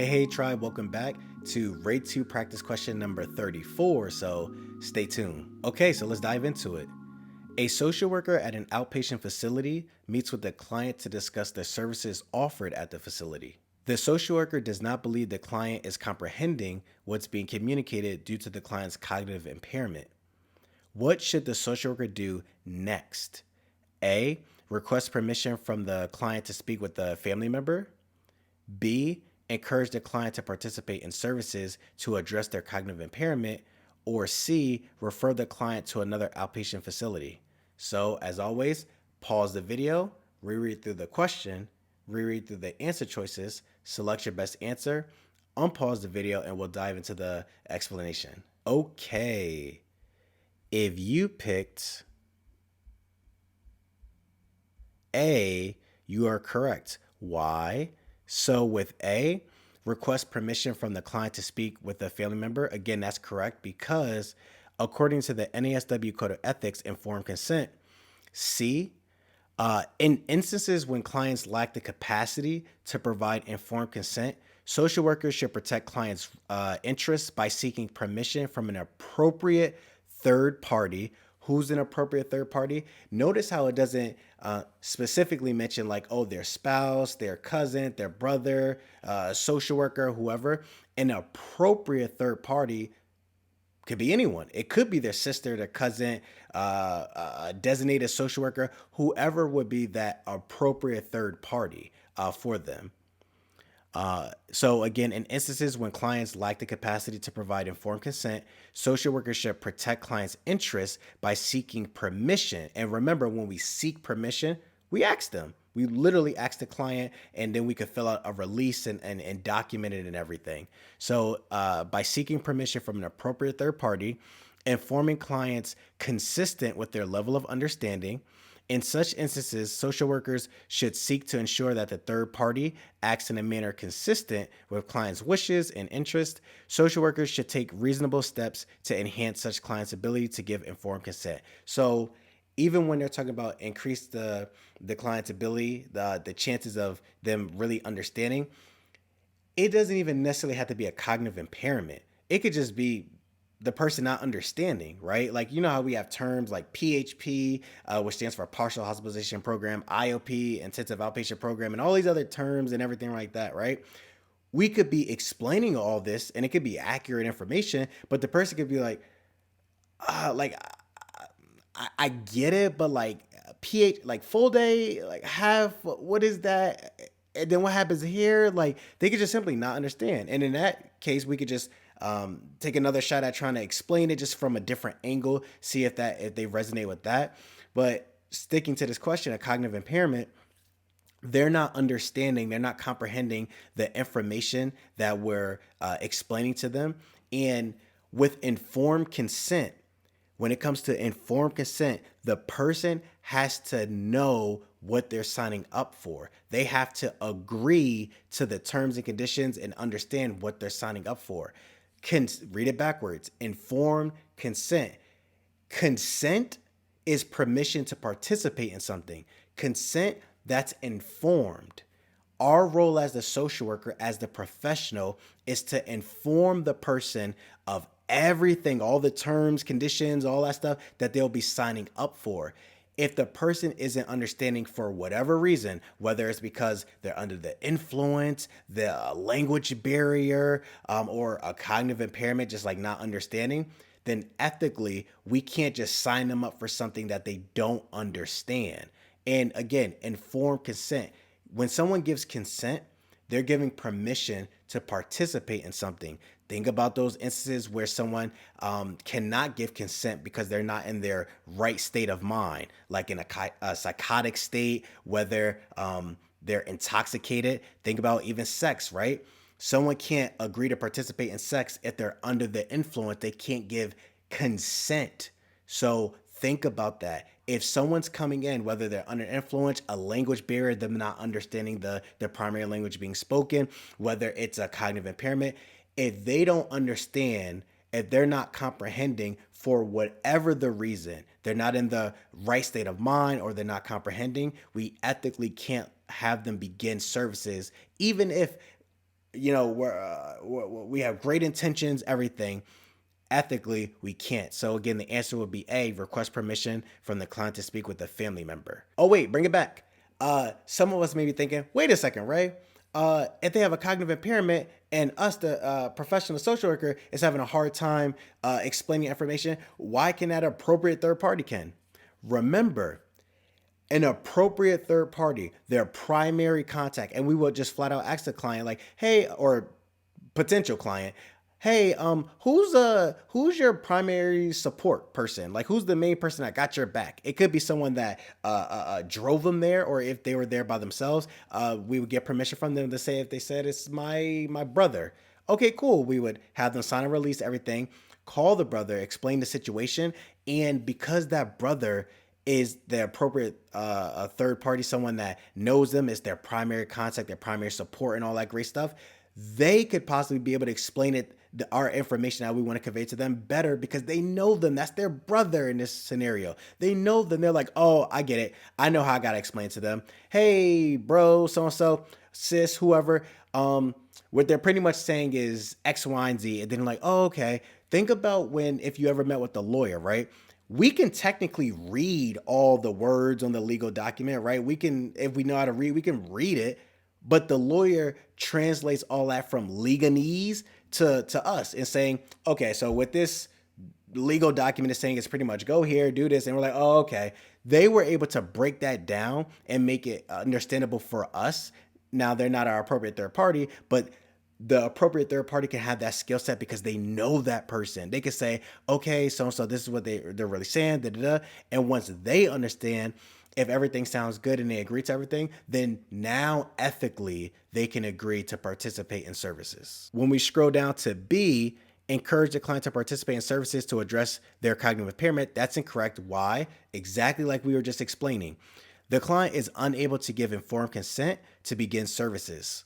Hey tribe, welcome back to RayTube practice question number 34, so stay tuned. Okay, so let's dive into it. A social worker at an outpatient facility meets with the client to discuss the services offered at the facility. The social worker does not believe the client is comprehending what's being communicated due to the client's cognitive impairment. What should the social worker do next? A. Request permission from the client to speak with the family member. B. Encourage the client to participate in services to address their cognitive impairment. Or C. Refer the client to another outpatient facility. So, as always, pause the video, reread through the question, reread through the answer choices, select your best answer, unpause the video, and we'll dive into the explanation. Okay. If you picked A, you are correct. Why? So with A, request permission from the client to speak with a family member. Again, that's correct because according to the NASW Code of Ethics, informed consent. C, in instances when clients lack the capacity to provide informed consent, social workers should protect clients' interests by seeking permission from an appropriate third party. Who's an appropriate third party? Notice how it doesn't specifically mention like, oh, their spouse, their cousin, their brother, social worker, whoever. An appropriate third party could be anyone. It could be their sister, their cousin, a designated social worker, whoever would be that appropriate third party for them. So again, in instances when clients lack the capacity to provide informed consent, social workers should protect clients' interests by seeking permission. And remember, when we seek permission, we ask them. We literally ask the client, and then we could fill out a release and document it and everything. So by seeking permission from an appropriate third party, informing clients consistent with their level of understanding. In such instances, social workers should seek to ensure that the third party acts in a manner consistent with clients' wishes and interests. Social workers should take reasonable steps to enhance such clients' ability to give informed consent. So even when they're talking about increase the client's ability, the chances of them really understanding, it doesn't even necessarily have to be a cognitive impairment. It could just be the person not understanding, right? Like, you know how we have terms like PHP, which stands for partial hospitalization program, IOP, intensive outpatient program, and all these other terms and everything like that, right? We could be explaining all this and it could be accurate information, but the person could be like, like, I get it, but like like full day, like half, what is that? And then what happens here? Like they could just simply not understand. And in that case, we could just take another shot at trying to explain it just from a different angle, see if they resonate with that. But sticking to this question of cognitive impairment, they're not understanding, they're not comprehending the information that we're explaining to them. And with informed consent, when it comes to informed consent, the person has to know what they're signing up for. They have to agree to the terms and conditions and understand what they're signing up for. Read it backwards. Informed consent. Consent is permission to participate in something. Consent, that's informed. Our role as the social worker, as the professional, is to inform the person of everything, all the terms, conditions, all that stuff that they'll be signing up for. If the person isn't understanding for whatever reason, whether it's because they're under the influence, the language barrier, or a cognitive impairment, just like not understanding, then ethically, we can't just sign them up for something that they don't understand. And again, informed consent. When someone gives consent, they're giving permission to participate in something. Think about those instances where someone cannot give consent because they're not in their right state of mind, like in a psychotic state, whether they're intoxicated. Think about even sex, right? Someone can't agree to participate in sex if they're under the influence. They can't give consent. So think about that. If someone's coming in, whether they're under influence, a language barrier, them not understanding their primary language being spoken, whether it's a cognitive impairment, if they don't understand, if they're not comprehending for whatever the reason, they're not in the right state of mind or they're not comprehending, we ethically can't have them begin services, even if we have great intentions, everything. Ethically, we can't. So again, the answer would be A, request permission from the client to speak with a family member. Oh wait, bring it back. Some of us may be thinking, wait a second, Ray. If they have a cognitive impairment and us, the professional social worker, is having a hard time explaining information, why can that appropriate third party can? Remember, an appropriate third party, their primary contact, and we will just flat out ask the client, like, hey, or potential client, hey, who's your primary support person? Like, who's the main person that got your back? It could be someone that drove them there, or if they were there by themselves, we would get permission from them to say, if they said it's my brother, okay, cool, we would have them sign a release, everything, call the brother, explain the situation, and because that brother is the appropriate a third party, someone that knows them, is their primary contact, their primary support, and all that great stuff, they could possibly be able to explain it, our information that we want to convey to them better, because they know them. That's their brother in this scenario. They know them. They're like, oh, I get it. I know how I got to explain to them. Hey, bro, so-and-so, sis, whoever. What they're pretty much saying is X, Y, and Z. And then like, oh, okay. Think about if you ever met with a lawyer, right? We can technically read all the words on the legal document, right? We can, if we know how to read, we can read it, but the lawyer translates all that from legalese to us and saying, okay, so what this legal document is saying is pretty much go here, do this. And we're like, oh, okay. They were able to break that down and make it understandable for us. Now, they're not our appropriate third party, but the appropriate third party can have that skill set because they know that person. They can say, okay, so this is what they're really saying, da, da, da. And once they understand, if everything sounds good and they agree to everything, then now ethically they can agree to participate in services. When we scroll down to B, encourage the client to participate in services to address their cognitive impairment, that's incorrect. Why? Exactly like we were just explaining. The client is unable to give informed consent to begin services.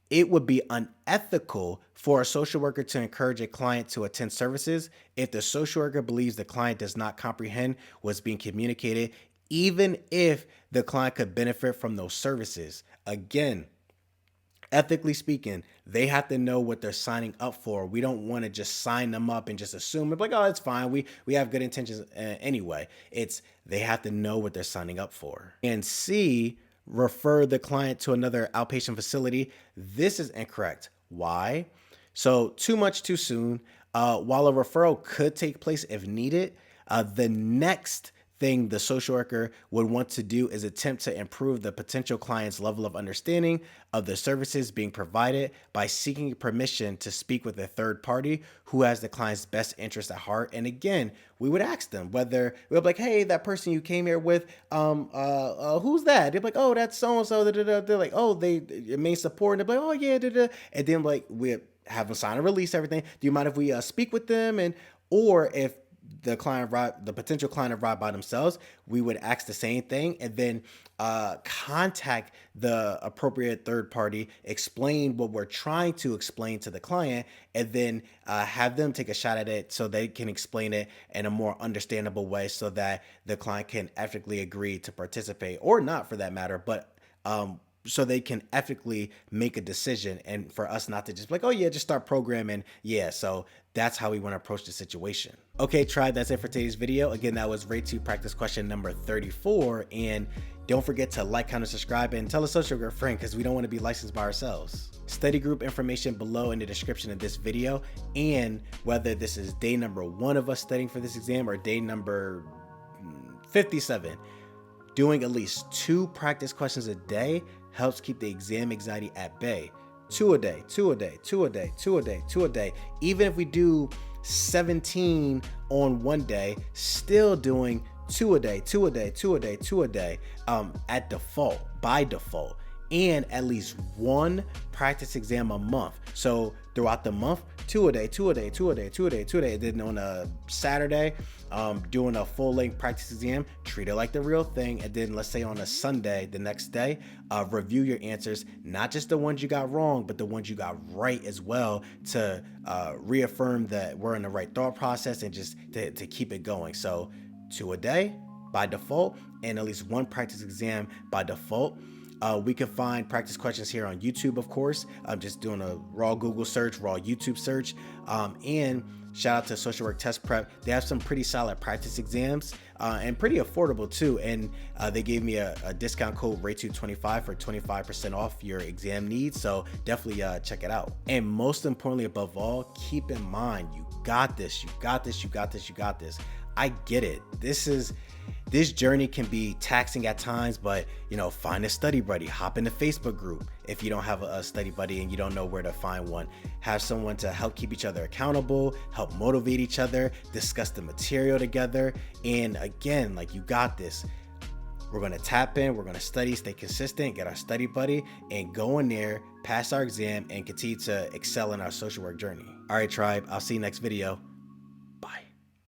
It would be unethical for a social worker to encourage a client to attend services if the social worker believes the client does not comprehend what's being communicated, even if the client could benefit from those services. Again, ethically speaking, they have to know what they're signing up for. We don't want to just sign them up and just assume it's like, oh, it's fine. We have good intentions anyway. They have to know what they're signing up for. And C, refer the client to another outpatient facility. This is incorrect. Why? So too much too soon. While a referral could take place if needed, the next thing the social worker would want to do is attempt to improve the potential client's level of understanding of the services being provided by seeking permission to speak with a third party who has the client's best interest at heart. And again, we would ask them whether we're like, hey, that person you came here with, who's that? They're like, oh, that's so-and-so. They're like, oh, they main support. And they're like, oh yeah, and then like we have them sign a release, everything. Do you mind if we speak with them? Or if the potential client arrived by themselves, we would ask the same thing and then contact the appropriate third party, explain what we're trying to explain to the client, and then have them take a shot at it so they can explain it in a more understandable way so that the client can ethically agree to participate, or not for that matter, but so they can ethically make a decision, and for us not to just be like, oh yeah, just start programming. Yeah, so that's how we want to approach the situation. Okay, tribe, that's it for today's video. Again, that was RayTube practice question number 34. And don't forget to like, comment, subscribe, and tell a social worker friend, because we don't want to be licensed by ourselves. Study group information below in the description of this video, and whether this is day number 1 of us studying for this exam or day number 57, doing at least 2 practice questions a day helps keep the exam anxiety at bay. 2 a day, 2 a day, 2 a day, 2 a day, 2 a day. Even if we do 17 on one day, still doing 2 a day, 2 a day, 2 a day, 2 a day, at default, by default, and at least 1 practice exam a month. So throughout the month, 2 a day, 2 a day, 2 a day, 2 a day, 2 a day. And then on a Saturday, doing a full-length practice exam, treat it like the real thing. And then let's say on a Sunday, the next day, review your answers, not just the ones you got wrong, but the ones you got right as well, to reaffirm that we're in the right thought process and just to keep it going. So 2 a day by default, and at least 1 practice exam by default. We can find practice questions here on YouTube, of course. I'm just doing a raw Google search, raw YouTube search. And shout out to Social Work Test Prep. They have some pretty solid practice exams and pretty affordable too. And they gave me a discount code RayTube25 for 25% off your exam needs. So definitely check it out. And most importantly, above all, keep in mind, you got this, you got this, you got this, you got this. I get it. This journey can be taxing at times, but find a study buddy, hop in the Facebook group. If you don't have a study buddy and you don't know where to find one, have someone to help keep each other accountable, help motivate each other, discuss the material together. And again, like, you got this. We're going to tap in, we're going to study, stay consistent, get our study buddy, and go in there, pass our exam, and continue to excel in our social work journey. All right, tribe, I'll see you next video.